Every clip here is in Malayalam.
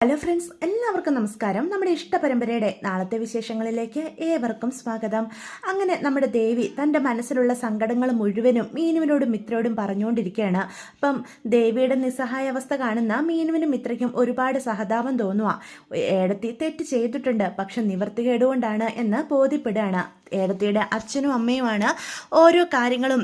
ഹലോ ഫ്രണ്ട്സ്, എല്ലാവർക്കും നമസ്കാരം. നമ്മുടെ ഇഷ്ടപരമ്പരയുടെ നാളത്തെ വിശേഷങ്ങളിലേക്ക് ഏവർക്കും സ്വാഗതം. അങ്ങനെ നമ്മുടെ ദേവി തൻ്റെ മനസ്സിലുള്ള സങ്കടങ്ങൾ മുഴുവനും മീനുവിനോടും മിത്രയോടും പറഞ്ഞുകൊണ്ടിരിക്കുകയാണ്. അപ്പം ദേവിയുടെ നിസ്സഹായ അവസ്ഥ കാണുന്ന മീനുവിനും മിത്രയ്ക്കും ഒരുപാട് സഹതാപം തോന്നുക. ഏടത്തി തെറ്റ് ചെയ്തിട്ടുണ്ട്, പക്ഷെ നിവർത്തികേടുകൊണ്ടാണ് എന്ന് ബോധ്യപ്പെടുകയാണ്. ഏടത്തിയുടെ അച്ഛനും അമ്മയുമാണ് ഓരോ കാര്യങ്ങളും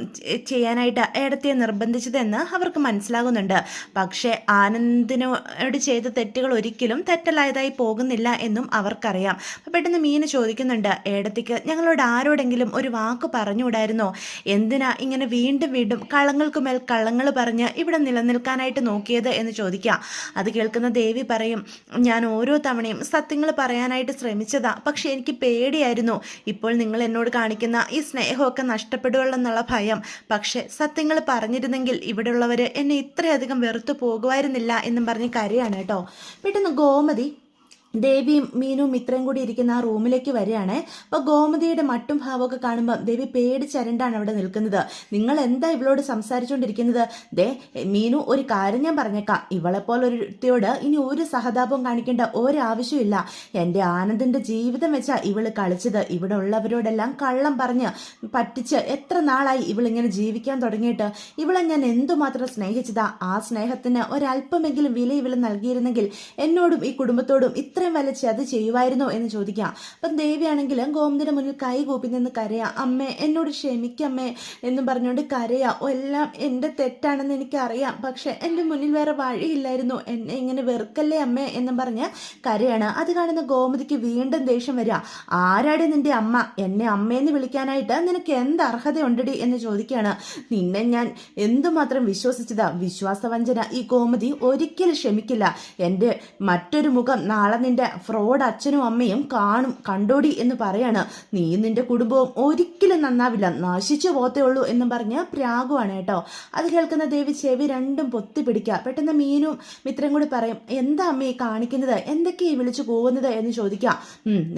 ചെയ്യാനായിട്ട് ഏടത്തിയെ നിർബന്ധിച്ചതെന്ന് അവർക്ക് മനസ്സിലാകുന്നുണ്ട്. പക്ഷേ ആനന്ദിനോട് ചെയ്ത തെറ്റുകൾ ഒരിക്കലും തെറ്റലായതായി പോകുന്നില്ല എന്നും അവർക്കറിയാം. പെട്ടെന്ന് മീന് ചോദിക്കുന്നുണ്ട്, ഏടത്തിക്ക് ഞങ്ങളോട് ആരോടെങ്കിലും ഒരു വാക്ക് പറഞ്ഞുകൂടായിരുന്നോ? എന്തിനാ ഇങ്ങനെ വീണ്ടും വീണ്ടും കള്ളങ്ങൾക്കുമേൽ കള്ളങ്ങൾ പറഞ്ഞ് ഇവിടെ നിലനിൽക്കാനായിട്ട് നോക്കിയത് എന്ന് ചോദിക്കാം. അത് കേൾക്കുന്ന ദേവി പറയും, ഞാൻ ഓരോ തവണയും സത്യങ്ങൾ പറയാനായിട്ട് ശ്രമിച്ചതാ, പക്ഷെ എനിക്ക് പേടിയായിരുന്നു. ഇപ്പോൾ നിങ്ങൾ എന്നോട് കാണിക്കുന്ന ഈ സ്നേഹമൊക്കെ നഷ്ടപ്പെടുകയെന്നുള്ള ഭയം. പക്ഷെ സത്യങ്ങൾ പറഞ്ഞിരുന്നെങ്കിൽ ഇവിടെയുള്ളവർ എന്നെ ഇത്രയധികം വെറുത്തു പോകുമായിരുന്നില്ല എന്നും പറഞ്ഞ് കരയാണ് കേട്ടോ. പെട്ടെന്ന് ഗോമതി ദേവിയും മീനും മിത്രയും കൂടി ഇരിക്കുന്ന ആ റൂമിലേക്ക് വരികയാണ്. അപ്പോൾ ഗോമതിയുടെ മട്ടും ഭാവമൊക്കെ കാണുമ്പോൾ ദേവി പേടിച്ചരണ്ടാണ് അവിടെ നിൽക്കുന്നത്. നിങ്ങൾ എന്താ ഇവളോട് സംസാരിച്ചുകൊണ്ടിരിക്കുന്നത്? മീനു, ഒരു കാര്യം ഞാൻ പറഞ്ഞേക്കാം, ഇവളെപ്പോലൊരുത്തിയോട് ഇനി ഒരു സഹതാപവും കാണിക്കേണ്ട ഒരാവശ്യമില്ല. എൻ്റെ ആനന്ദിൻ്റെ ജീവിതം വെച്ചാൽ ഇവള് കളിച്ചത്. ഇവിടെ ഉള്ളവരോടെല്ലാം കള്ളം പറഞ്ഞ് പറ്റിച്ച് എത്ര നാളായി ഇവളിങ്ങനെ ജീവിക്കാൻ തുടങ്ങിയിട്ട്. ഇവളെ ഞാൻ എന്തുമാത്രം സ്നേഹിച്ചതാ. ആ സ്നേഹത്തിന് ഒരല്പമെങ്കിലും വില ഇവള് നൽകിയിരുന്നെങ്കിൽ എന്നോടും ഈ കുടുംബത്തോടും ഇത്രയും വലിച്ച് അത് ചെയ്യുമായിരുന്നോ എന്ന് ചോദിക്കാം. അപ്പം ദേവിയാണെങ്കിൽ ഗോമതിയുടെ മുന്നിൽ കൈ കൂപ്പി നിന്ന് കരയാ. അമ്മേ, എന്നോട് ക്ഷമിക്കമ്മേ എന്നും പറഞ്ഞുകൊണ്ട് കരയാ. എല്ലാം എൻ്റെ തെറ്റാണെന്ന് എനിക്കറിയാം, പക്ഷെ എൻ്റെ മുന്നിൽ വേറെ വഴിയില്ലായിരുന്നു. എന്നെ ഇങ്ങനെ വെറുക്കല്ലേ അമ്മേ എന്നും പറഞ്ഞ് കരയാണ്. അത് കാണുന്ന ഗോമതിക്ക് വീണ്ടും ദേഷ്യം വരിക. ആരാടി നിന്റെ അമ്മ? എന്നെ അമ്മയെന്ന് വിളിക്കാനായിട്ട് നിനക്ക് എന്ത് അർഹതയുണ്ടടി എന്ന് ചോദിക്കുകയാണ്. നിന്നെ ഞാൻ എന്തുമാത്രം വിശ്വസിച്ചതാ. വിശ്വാസവഞ്ചന ഈ ഗോമതി ഒരിക്കലും ക്ഷമിക്കില്ല. എൻ്റെ മറ്റൊരു മുഖം നാളെ നിന്റെ ഫ്രോഡ് അച്ഛനും അമ്മയും കണ്ടോടി എന്ന് പറയാണ്. നീ നിന്റെ കുടുംബവും ഒരിക്കലും നന്നാവില്ല, നശിച്ചു പോത്തേ ഉള്ളൂ എന്നും പറഞ്ഞ് പ്രാഗുവാണ് കേട്ടോ. അത് കേൾക്കുന്ന ദേവി ചെവി രണ്ടും പൊത്തി പിടിക്കുക. പെട്ടെന്ന് മീനും മിത്രം കൂടി പറയും, എന്താ അമ്മയെ കാണിക്കുന്നത്? എന്തൊക്കെയാ വിളിച്ചു പോകുന്നത് എന്ന് ചോദിക്കാം.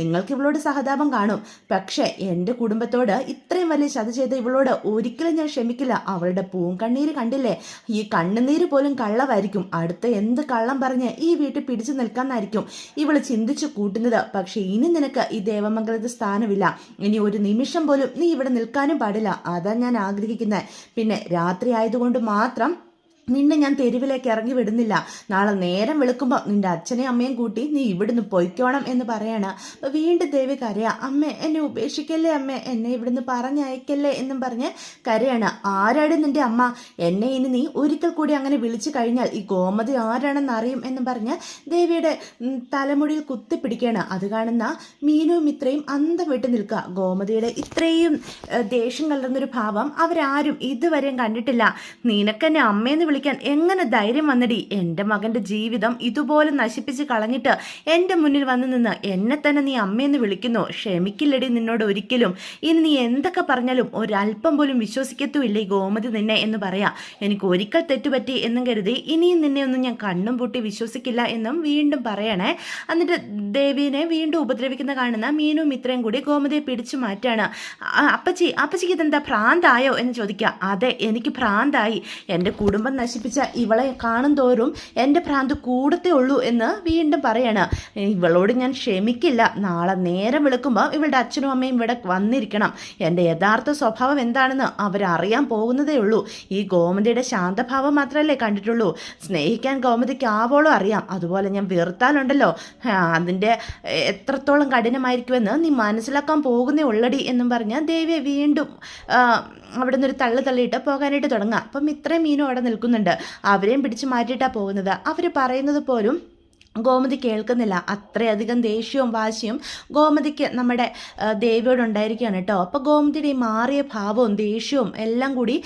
നിങ്ങൾക്ക് ഇവളോട് സഹതാപം കാണും, പക്ഷെ എൻ്റെ കുടുംബത്തോട് ഇത്രയും വലിയ ചതി ചെയ്ത് ഇവളോട് ഒരിക്കലും ഞാൻ ക്ഷമിക്കില്ല. അവളുടെ പൂങ്കണ്ണീര് കണ്ടില്ലേ? ഈ കണ്ണുനീര് പോലും കള്ളവായിരിക്കും. അടുത്ത എന്ത് കള്ളം പറഞ്ഞ് ഈ വീട്ടിൽ പിടിച്ചു നിൽക്കാന്നായിരിക്കും ഇവള് ചിന്തിച്ചു കൂട്ടുന്നത്. പക്ഷെ ഇനി നിനക്ക് ഈ ദേവമംഗലത്ത് സ്ഥാനമില്ല. ഇനി ഒരു നിമിഷം പോലും നീ ഇവിടെ നിൽക്കാനും പാടില്ല. അതാ ഞാൻ ആഗ്രഹിക്കുന്നത്. പിന്നെ രാത്രി ആയതുകൊണ്ട് മാത്രം നിന്നെ ഞാൻ തെരുവിലേക്ക് ഇറങ്ങി വിടുന്നില്ല. നാളെ നേരം വെളുക്കുമ്പോൾ നിന്റെ അച്ഛനെയും അമ്മയും കൂട്ടി നീ ഇവിടുന്ന് പൊയ്ക്കോണം എന്ന് പറയാണ്. അപ്പോൾ വീണ്ടും ദേവി കരയാ. അമ്മേ, എന്നെ ഉപേക്ഷിക്കല്ലേ അമ്മേ, എന്നെ ഇവിടുന്ന് പറഞ്ഞയക്കല്ലേ എന്നും പറഞ്ഞ് കരയാണ്. ആരാണ് നിന്റെ അമ്മ? എന്നെ ഇനി നീ ഒരിക്കൽ കൂടി അങ്ങനെ വിളിച്ചു കഴിഞ്ഞാൽ ഈ ഗോമതി ആരാണെന്ന് അറിയും എന്നും പറഞ്ഞ് ദേവിയുടെ തലമുടിയിൽ കുത്തിപ്പിടിക്കുകയാണ്. അത് കാണുന്ന മീനും മിത്രയും അന്തം വിട്ട് നിൽക്കുക. ഗോമതിയുടെ ഇത്രയും ദേഷ്യം കലർന്നൊരു ഭാവം അവരാരും ഇതുവരെയും കണ്ടിട്ടില്ല. നിനക്കെന്നെ അമ്മയെന്ന് വിളിക്കാൻ എങ്ങനെ ധൈര്യം വന്നടി? എൻ്റെ മകൻ്റെ ജീവിതം ഇതുപോലെ നശിപ്പിച്ച് കളഞ്ഞിട്ട് എൻ്റെ മുന്നിൽ വന്നു നിന്ന് എന്നെ തന്നെ നീ അമ്മയെന്ന് വിളിക്കുന്നു. ക്ഷമിക്കില്ലടി നിന്നോട് ഒരിക്കലും. ഇനി നീ എന്തൊക്കെ പറഞ്ഞാലും ഒരല്പം പോലും വിശ്വസിക്കത്തുമില്ല ഈ ഗോമതി നിന്നെ എന്ന് പറയാം. എനിക്ക് ഒരിക്കൽ തെറ്റുപറ്റി എന്നും കരുതി ഇനിയും നിന്നെ ഒന്നും ഞാൻ കണ്ണും പൂട്ടി വിശ്വസിക്കില്ല എന്നും വീണ്ടും പറയണേ. എന്നിട്ട് ദേവീനെ വീണ്ടും ഉപദ്രവിക്കുന്ന കാണുന്ന മീനും മിത്രയും കൂടി ഗോമതിയെ പിടിച്ചു മാറ്റാണ്. അപ്പച്ചിക്ക് ഇതെന്താ, ഭ്രാന്തായോ എന്ന് ചോദിക്കുക. അതെ, എനിക്ക് ഭ്രാന്തായി. എൻ്റെ കുടുംബം നശിപ്പിച്ച ഇവളെ കാണും തോറും എൻ്റെ ഭ്രാന്ത് കൂടത്തേ ഉള്ളൂ എന്ന് വീണ്ടും പറയാണ്. ഇവളോട് ഞാൻ ക്ഷമിക്കില്ല. നാളെ നേരം വെളുക്കുമ്പോൾ ഇവളുടെ അച്ഛനും അമ്മയും ഇവിടെ വന്നിരിക്കണം. എൻ്റെ യഥാർത്ഥ സ്വഭാവം എന്താണെന്ന് അവരറിയാൻ പോകുന്നതേ ഉള്ളൂ. ഈ ഗോമതിയുടെ ശാന്തഭാവം മാത്രമല്ലേ കണ്ടിട്ടുള്ളൂ. സ്നേഹിക്കാൻ ഗോമതിക്ക് ആവോളം അറിയാം. അതുപോലെ ഞാൻ വെറുത്താലുണ്ടല്ലോ, അതിൻ്റെ എത്രത്തോളം കഠിനമായിരിക്കുമെന്ന് നീ മനസ്സിലാക്കാൻ പോകുന്നേ ഉള്ളടി എന്നും പറഞ്ഞ് ദേവിയെ വീണ്ടും അവിടെ നിന്നൊരു തള്ളിയിട്ട് പോകാനായിട്ട് തുടങ്ങാം. അപ്പം ഇത്രയും മീനും അവിടെ നിൽക്കുന്നുണ്ട്. അവരെയും പിടിച്ച് മാറ്റിയിട്ടാണ് പോകുന്നത്. അവർ പറയുന്നത് പോലും ഗോമതി കേൾക്കുന്നില്ല. അത്രയധികം ദേഷ്യവും വാശിയും ഗോമതിക്ക് നമ്മുടെ ദേവിയോടുണ്ടായിരിക്കുകയാണ് കേട്ടോ. അപ്പോൾ ഗോമതിയുടെ ഈ മാറിയ ഭാവവും ദേഷ്യവും എല്ലാം കൂടി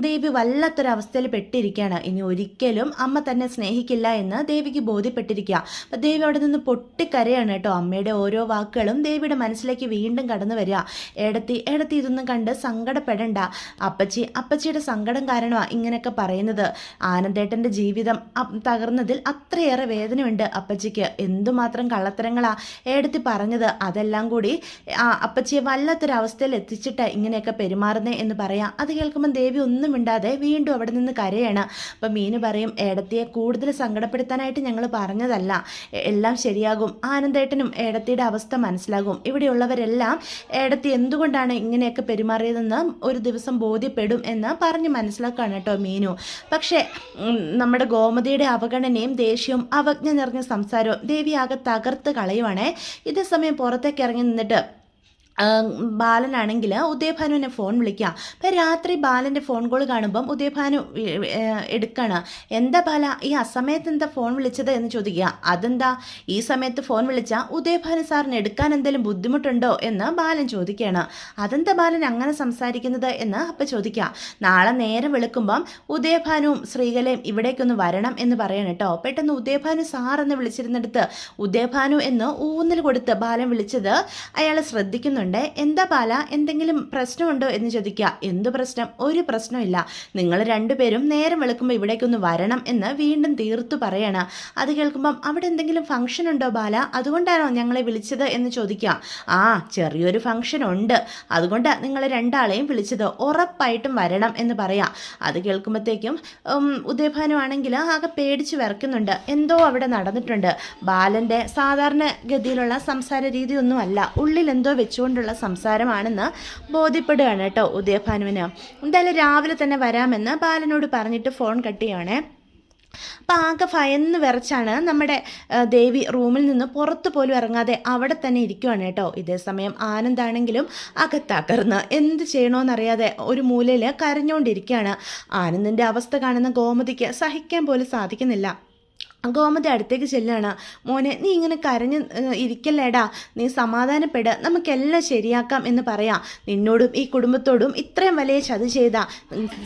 ദേവി വല്ലാത്തൊരവസ്ഥയിൽ പെട്ടിരിക്കുകയാണ്. ഇനി ഒരിക്കലും അമ്മ തന്നെ സ്നേഹിക്കില്ല എന്ന് ദേവിക്ക് ബോധ്യപ്പെട്ടിരിക്കുക. അപ്പോൾ ദേവി അവിടെ നിന്ന് പൊട്ടിക്കരയാണ് കേട്ടോ. അമ്മയുടെ ഓരോ വാക്കുകളും ദേവിയുടെ മനസ്സിലേക്ക് വീണ്ടും കടന്നു വരിക. ഏടത്തി ഇതൊന്നും കണ്ട് സങ്കടപ്പെടണ്ട. അപ്പച്ചിയുടെ സങ്കടം കാരണമാണ് ഇങ്ങനെയൊക്കെ പറയുന്നത്. ആനന്ദേട്ടൻ്റെ ജീവിതം തകർന്നതിൽ അത്രയേറെ വേദനയുണ്ട്. അപ്പച്ചിക്ക്. എന്തുമാത്രം കള്ളത്തരങ്ങളാ ഏടത്തി പറഞ്ഞത്. അതെല്ലാം കൂടി അപ്പച്ചിയെ വല്ലാത്തൊരവസ്ഥയിൽ എത്തിച്ചിട്ട് ഇങ്ങനെയൊക്കെ പെരുമാറുന്നേ എന്ന് പറയാം. അത് കേൾക്കുമ്പോൾ ദേവി ഒന്നും മിണ്ടാതെ വീണ്ടും അവിടെ നിന്ന് കരയാണ്. അപ്പം മീനു പറയും, ഏടത്തിയെ കൂടുതൽ സങ്കടപ്പെടുത്താനായിട്ട് ഞങ്ങൾ പറഞ്ഞതല്ല, എല്ലാം ശരിയാകും. ആനന്ദേട്ടനും ഏടത്തിയുടെ അവസ്ഥ മനസ്സിലാകും. ഇവിടെയുള്ളവരെല്ലാം ഏടത്തി എന്തുകൊണ്ടാണ് ഇങ്ങനെയൊക്കെ പെരുമാറിയതെന്ന് ഒരു ദിവസം ബോധ്യപ്പെടും എന്ന് പറഞ്ഞ് മനസ്സിലാക്കുകയാണ് കേട്ടോ മീനു. പക്ഷേ നമ്മുടെ ഗോമതിയുടെ അവഗണനയും ദേഷ്യവും അവജ്ഞ നിറഞ്ഞ സംസാരവും ദേവി ആകെ തകർത്ത് കളയുവാണേ. ഇതേ സമയം പുറത്തേക്ക് ഇറങ്ങി നിന്നിട്ട് ബാലനാണെങ്കിൽ ഉദയഭാനുവിനെ ഫോൺ വിളിക്കുക. അപ്പം രാത്രി ബാലൻ്റെ ഫോൺ കോൾ കാണുമ്പം ഉദയഭാനു എടുക്കുകയാണ്. എന്താ ബാല ഈ അസമയത്ത് എന്താ ഫോൺ വിളിച്ചത് എന്ന് ചോദിക്കുക. അതെന്താ ഈ സമയത്ത് ഫോൺ വിളിച്ചാൽ ഉദയഭാനു സാറിന് എടുക്കാൻ എന്തെങ്കിലും ബുദ്ധിമുട്ടുണ്ടോ എന്ന് ബാലൻ ചോദിക്കുകയാണ്. അതെന്താ ബാലൻ അങ്ങനെ സംസാരിക്കുന്നത് എന്ന് അപ്പം ചോദിക്കുക. നാളെ നേരം വെളുക്കുമ്പം ഉദയഭാനുവും ശ്രീകലയും ഇവിടേക്കൊന്ന് വരണം എന്ന് പറയണം കേട്ടോ. പെട്ടെന്ന് ഉദയഭാനു സാർ എന്ന് വിളിച്ചിരുന്നിടത്ത് ഉദയഭാനു എന്ന് ഊന്നൽ കൊടുത്ത് ബാലൻ വിളിച്ചത് അയാൾ ശ്രദ്ധിക്കുന്നുണ്ട്. എന്താ ബാല എന്തെങ്കിലും പ്രശ്നമുണ്ടോ എന്ന് ചോദിക്കുക. എന്ത് പ്രശ്നം? ഒരു പ്രശ്നമില്ല. നിങ്ങൾ രണ്ടുപേരും നേരം വെളുക്കുമ്പോൾ ഇവിടേക്കൊന്ന് വരണം എന്ന് വീണ്ടും തീർത്തു പറയണം. അത് കേൾക്കുമ്പം അവിടെ എന്തെങ്കിലും ഫംഗ്ഷൻ ഉണ്ടോ ബാല, അതുകൊണ്ടാണോ ഞങ്ങളെ വിളിച്ചത് എന്ന് ചോദിക്കുക. ആ ചെറിയൊരു ഫംഗ്ഷൻ ഉണ്ട്, അതുകൊണ്ടാണ് നിങ്ങൾ രണ്ടാളെയും വിളിച്ചത്, ഉറപ്പായിട്ടും വരണം എന്ന് പറയാം. അത് കേൾക്കുമ്പോഴത്തേക്കും ഉദയഭാനു ആണെങ്കിൽ ആകെ പേടിച്ച് വിറയ്ക്കുന്നുണ്ട്. എന്തോ അവിടെ നടന്നിട്ടുണ്ട്. ബാലൻ്റെ സാധാരണ ഗതിയിലുള്ള സംസാര രീതിയൊന്നും അല്ല, ഉള്ളിൽ എന്തോ വെച്ചുകൊണ്ട് സംസാരമാണെന്ന് ബോധ്യപ്പെടുകയാണ് കേട്ടോ ഉദയഭാനുവിന്. എന്തായാലും രാവിലെ തന്നെ വരാമെന്ന് ബാലനോട് പറഞ്ഞിട്ട് ഫോൺ കട്ട് ചെയ്യുകയാണേ. അപ്പം ആകെ ഭയന്ന് വിറച്ചാണ് നമ്മുടെ ദേവി റൂമിൽ നിന്ന് പുറത്തു പോലും ഇറങ്ങാതെ അവിടെ തന്നെ ഇരിക്കുവാണ് കേട്ടോ. ഇതേസമയം ആനന്ദാണെങ്കിലും അകത്തകർന്ന് എന്ത് ചെയ്യണമെന്നറിയാതെ ഒരു മൂലയിൽ കരഞ്ഞുകൊണ്ടിരിക്കുകയാണ്. ആനന്ദിൻ്റെ അവസ്ഥ കാണുന്ന ഗോമതിക്ക് സഹിക്കാൻ പോലും സാധിക്കുന്നില്ല. ഗോമതി അടുത്തേക്ക് ചെല്ലുകയാണ്. മോനെ നീ ഇങ്ങനെ കരഞ്ഞ് ഇരിക്കല്ലേടാ, നീ സമാധാനപ്പെട്, നമുക്കെല്ലാം ശരിയാക്കാം എന്ന് പറയാം. നിന്നോടും ഈ കുടുംബത്തോടും ഇത്രയും വലിയ ചതി ചെയ്ത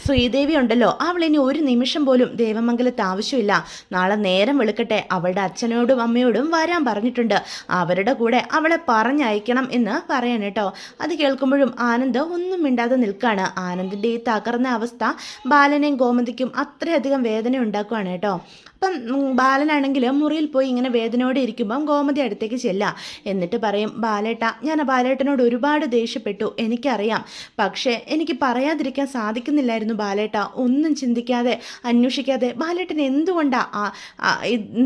ശ്രീദേവി ഉണ്ടല്ലോ, അവളിനി ഒരു നിമിഷം പോലും ദേവമംഗലത്ത് ആവശ്യമില്ല. നാളെ നേരം വെളുക്കട്ടെ അവളുടെ അച്ഛനോടും അമ്മയോടും വരാൻ പറഞ്ഞിട്ടുണ്ട്, അവരുടെ കൂടെ അവളെ പറഞ്ഞയക്കണം എന്ന് പറയണം കേട്ടോ. അത് കേൾക്കുമ്പോഴും ആനന്ദ് ഒന്നും മിണ്ടാതെ നിൽക്കുകയാണ്. ആനന്ദിൻ്റെ ഈ തകർന്ന അവസ്ഥ ബാലനെയും ഗോമതിക്കും അത്രയധികം വേദന ഉണ്ടാക്കുകയാണ് കേട്ടോ. അപ്പം ബാലനാണെങ്കിൽ മുറിയിൽ പോയി ഇങ്ങനെ വേദനയോടെ ഇരിക്കുമ്പം ഗോമതി അടുത്തേക്ക് ചെല്ലാം. എന്നിട്ട് പറയും, ബാലേട്ട ഞാൻ ബാലേട്ടനോട് ഒരുപാട് ദേഷ്യപ്പെട്ടു, എനിക്കറിയാം, പക്ഷേ എനിക്ക് പറയാതിരിക്കാൻ സാധിക്കുന്നില്ലായിരുന്നു ബാലേട്ട. ഒന്നും ചിന്തിക്കാതെ അന്വേഷിക്കാതെ ബാലേട്ടൻ എന്തുകൊണ്ടാണ്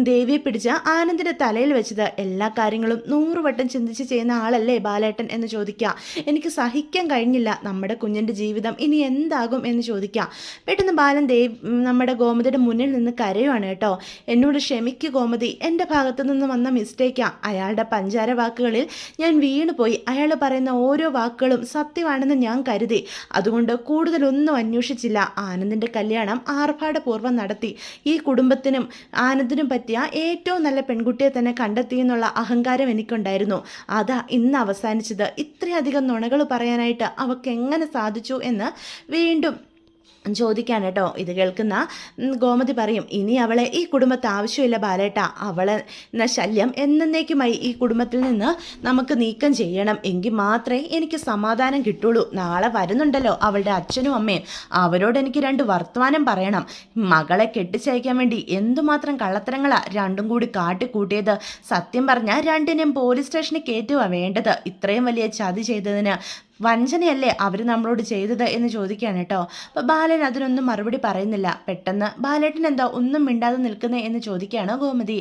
ദേവിയെ പിടിച്ച് ആനന്ദിൻ്റെ തലയിൽ വെച്ചത്? എല്ലാ കാര്യങ്ങളും 100 വട്ടം ചിന്തിച്ച് ചെയ്യുന്ന ആളല്ലേ ബാലേട്ടൻ എന്ന് ചോദിക്കുക. എനിക്ക് സഹിക്കാൻ കഴിഞ്ഞില്ല, നമ്മുടെ കുഞ്ഞിൻ്റെ ജീവിതം ഇനി എന്താകും എന്ന് ചോദിക്കുക. പെട്ടെന്ന് ബാലൻ നമ്മുടെ ഗോമതിയുടെ മുന്നിൽ നിന്ന് കരയുവാണ് കേട്ടോ. എന്നോട് ക്ഷമിക്കു ഗോമതി, എൻ്റെ ഭാഗത്തു നിന്ന് വന്ന മിസ്റ്റേക്കാ. അയാളുടെ പഞ്ചാര വാക്കുകളിൽ ഞാൻ വീണുപോയി. അയാൾ പറയുന്ന ഓരോ വാക്കുകളും സത്യമാണെന്ന് ഞാൻ കരുതി, അതുകൊണ്ട് കൂടുതലൊന്നും അന്വേഷിച്ചില്ല. ആനന്ദിൻ്റെ കല്യാണം ആർഭാടപൂർവ്വം നടത്തി. ഈ കുടുംബത്തിനും ആനന്ദിനും പറ്റിയ ഏറ്റവും നല്ല പെൺകുട്ടിയെ തന്നെ കണ്ടെത്തിയെന്നുള്ള അഹങ്കാരം എനിക്കുണ്ടായിരുന്നു. അതാ ഇന്ന് അവസാനിച്ചത്. ഇത്രയധികം നുണകൾ പറയാനായിട്ട് അവൾക്ക് എങ്ങനെ സാധിച്ചു എന്ന് വീണ്ടും ചോദിക്കാൻ കേട്ടോ. ഇത് കേൾക്കുന്ന ഗോമതി പറയും, ഇനി അവളെ ഈ കുടുംബത്തെ ആവശ്യമില്ല ബാലേട്ട, അവളെ എന്ന ശല്യം എന്നേക്കുമായി ഈ കുടുംബത്തിൽ നിന്ന് നമുക്ക് നീക്കം ചെയ്യണം. എങ്കിൽ മാത്രമേ എനിക്ക് സമാധാനം കിട്ടുള്ളൂ. നാളെ വരുന്നുണ്ടല്ലോ അവളുടെ അച്ഛനും അമ്മയും, അവരോട് എനിക്ക് 2 വർത്തമാനം പറയണം. മകളെ കെട്ടിച്ചയക്കാൻ വേണ്ടി എന്തുമാത്രം കള്ളത്തരങ്ങളാ രണ്ടും കൂടി കാട്ടിക്കൂട്ടിയത്. സത്യം പറഞ്ഞാൽ രണ്ടിനെയും പോലീസ് സ്റ്റേഷനിൽ കയറ്റുക വേണ്ടത്. ഇത്രയും വലിയ ചതി ചെയ്തതിന് വഞ്ചനയല്ലേ അവർ നമ്മളോട് ചെയ്തത് എന്ന് ചോദിക്കുകയാണ് കേട്ടോ. അപ്പോൾ ബാലൻ അതിനൊന്നും മറുപടി പറയുന്നില്ല. പെട്ടെന്ന് ബാലേട്ടൻ എന്താ ഒന്നും മിണ്ടാതെ നിൽക്കുന്നേ എന്ന് ചോദിക്കുകയാണ് ഗോമതി.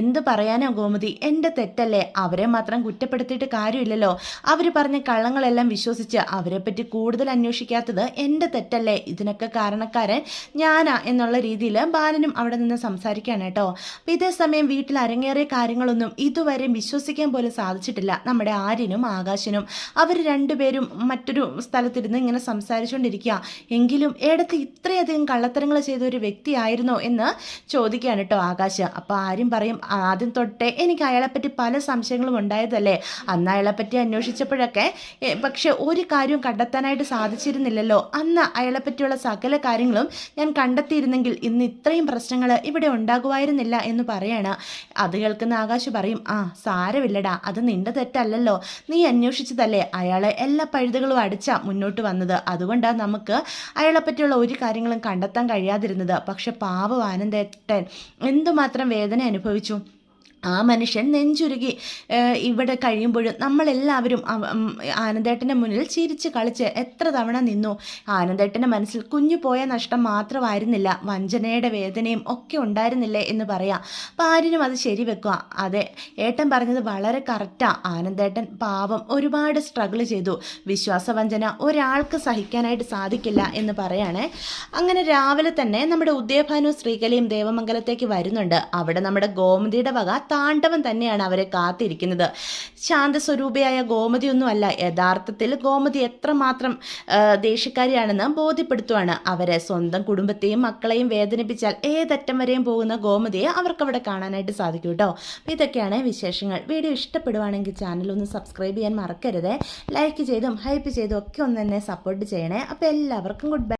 എന്ത് പറയാനോ ഗോമതി, എൻ്റെ തെറ്റല്ലേ, അവരെ മാത്രം കുറ്റപ്പെടുത്തിയിട്ട് കാര്യമില്ലല്ലോ. അവർ പറഞ്ഞ കള്ളങ്ങളെല്ലാം വിശ്വസിച്ച് അവരെപ്പറ്റി കൂടുതൽ അന്വേഷിക്കാത്തത് എൻ്റെ തെറ്റല്ലേ, ഇതിനൊക്കെ കാരണക്കാരൻ ഞാനാ എന്നുള്ള രീതിയിൽ ബാലനും അവിടെ നിന്ന് സംസാരിക്കുകയാണ് കേട്ടോ. അപ്പോൾ ഇതേ സമയം വീട്ടിൽ അരങ്ങേറിയ കാര്യങ്ങളൊന്നും ഇതുവരെ വിശ്വസിക്കാൻ പോലും സാധിച്ചിട്ടില്ല നമ്മുടെ ആര്യനും ആകാശനും. അവർ രണ്ടുപേരും മറ്റൊരു സ്ഥലത്തിരുന്ന് ഇങ്ങനെ സംസാരിച്ചുകൊണ്ടിരിക്കുക. എങ്കിലും ഏടത്ത് ഇത്രയധികം കള്ളത്തരങ്ങൾ ചെയ്ത ഒരു വ്യക്തിയായിരുന്നോ എന്ന് ചോദിക്കുകയാണ് കേട്ടോ ആകാശ്. അപ്പോൾ ആര്യം പറയും, ആദ്യം തൊട്ടേ എനിക്ക് അയാളെപ്പറ്റി പല സംശയങ്ങളും ഉണ്ടായതല്ലേ, അന്ന് അയാളെപ്പറ്റി അന്വേഷിച്ചപ്പോഴൊക്കെ പക്ഷെ ഒരു കാര്യവും കണ്ടെത്താനായിട്ട് സാധിച്ചിരുന്നില്ലല്ലോ. അന്ന് അയാളെപ്പറ്റിയുള്ള സകല കാര്യങ്ങളും ഞാൻ കണ്ടെത്തിയിരുന്നെങ്കിൽ ഇന്ന് ഇത്രയും പ്രശ്നങ്ങൾ ഇവിടെ ഉണ്ടാകുമായിരുന്നില്ല എന്ന് പറയാണ്. അത് കേൾക്കുന്ന ആകാശ് പറയും, സാരമില്ലടാ, അത് നിന്റെ തെറ്റല്ലല്ലോ, നീ അന്വേഷിച്ചതല്ലേ, അയാളെ എല്ലാ പഴുതുകളും അടിച്ചാ മുന്നോട്ട് വന്നത്, അതുകൊണ്ടാണ് നമുക്ക് അയാളെപ്പറ്റിയുള്ള ഒരു കാര്യങ്ങളും കണ്ടെത്താൻ കഴിയാതിരുന്നത്. പക്ഷെ പാവം ആനന്ദേട്ടൻ എന്തുമാത്രം വേദന അനുഭവിച്ചു. ആ മനുഷ്യൻ നെഞ്ചുരുകി ഇവിടെ കഴിയുമ്പോഴും നമ്മളെല്ലാവരും ആനന്ദേട്ടൻ്റെ മുന്നിൽ ചിരിച്ച് കളിച്ച് എത്ര തവണ നിന്നു. ആനന്ദേട്ടൻ്റെ മനസ്സിൽ കുഞ്ഞു പോയ നഷ്ടം മാത്രമായിരുന്നില്ല, വഞ്ചനയുടെ വേദനയും ഒക്കെ ഉണ്ടായിരുന്നില്ലേ എന്ന് പറയാം. അപ്പം ആരിനും അത് ശരിവെക്കുക. അതെ, ഏട്ടൻ പറഞ്ഞത് വളരെ കറക്റ്റാ. ആനന്ദേട്ടൻ പാവം ഒരുപാട് സ്ട്രഗിൾ ചെയ്തു. വിശ്വാസവഞ്ചന ഒരാൾക്ക് സഹിക്കാനായിട്ട് സാധിക്കില്ല എന്ന് പറയാണ്. അങ്ങനെ രാവിലെ തന്നെ നമ്മുടെ ഉദയഭാനു ശ്രീകലയും ദേവമംഗലത്തേക്ക് വരുന്നുണ്ട്. അവിടെ നമ്മുടെ ഗോമതിയുടെ വക താണ്ഡവം തന്നെയാണ് അവരെ കാത്തിരിക്കുന്നത്. ശാന്തസ്വരൂപയായ ഗോമതിയൊന്നുമല്ല, യഥാർത്ഥത്തിൽ ഗോമതി എത്രമാത്രം ദേഷ്യക്കാരിയാണെന്ന് ബോധ്യപ്പെടുത്തുവാണ്. അവരെ സ്വന്തം കുടുംബത്തെയും മക്കളെയും വേദനിപ്പിച്ചാൽ ഏതറ്റം വരെയും പോകുന്ന ഗോമതിയെ അവർക്കവിടെ കാണാനായിട്ട് സാധിക്കും കേട്ടോ. അപ്പോൾ ഇതൊക്കെയാണ് വിശേഷങ്ങൾ. വീഡിയോ ഇഷ്ടപ്പെടുവാണെങ്കിൽ ചാനൽ ഒന്ന് സബ്സ്ക്രൈബ് ചെയ്യാൻ മറക്കരുത്. ലൈക്ക് ചെയ്തും ഹൈപ്പ് ചെയ്തും ഒക്കെ ഒന്ന് തന്നെ സപ്പോർട്ട് ചെയ്യണേ. അപ്പോൾ എല്ലാവർക്കും ഗുഡ് ബൈ.